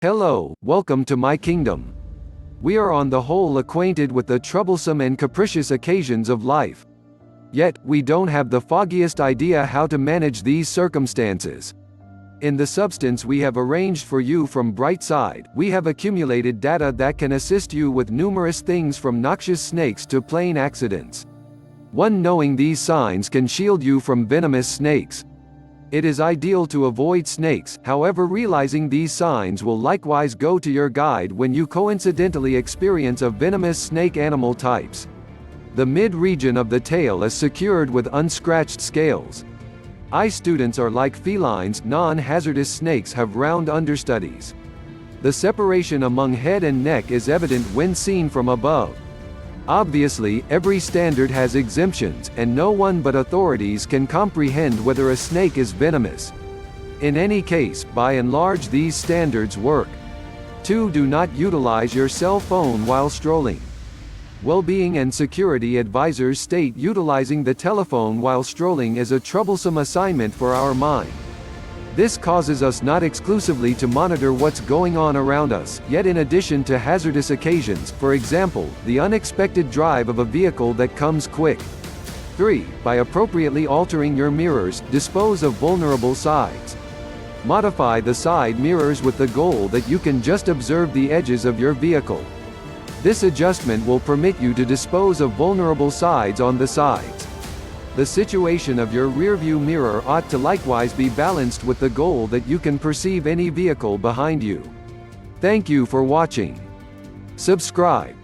Hello, welcome to my kingdom. We are on the whole acquainted with the troublesome and capricious occasions of life. Yet, we don't have the foggiest idea how to manage these circumstances. In the substance we have arranged for you from Brightside, we have accumulated data that can assist you with numerous things from noxious snakes to plain accidents. Knowing these signs can shield you from venomous snakes. It is ideal to avoid snakes, however realizing these signs will likewise go to your guide when you coincidentally experience a venomous snake animal types. The mid-region of the tail is secured with unscratched scales. Eye students are like felines, non-hazardous snakes have round understudies. The separation among head and neck is evident when seen from above. Obviously, every standard has exemptions, and no one but authorities can comprehend whether a snake is venomous. In any case, by and large these standards work. 2. Do not utilize your cell phone while strolling. Wellbeing and security advisors state utilizing the telephone while strolling is a troublesome assignment for our mind. This causes us not exclusively to monitor what's going on around us, yet in addition to hazardous occasions, for example, the unexpected drive of a vehicle that comes quick. 3. By appropriately altering your mirrors, dispose of vulnerable sides. Modify the side mirrors with the goal that you can just observe the edges of your vehicle. This adjustment will permit you to dispose of vulnerable sides on the sides. The situation of your rearview mirror ought to likewise be balanced with the goal that you can perceive any vehicle behind you. Thank you for watching. Subscribe.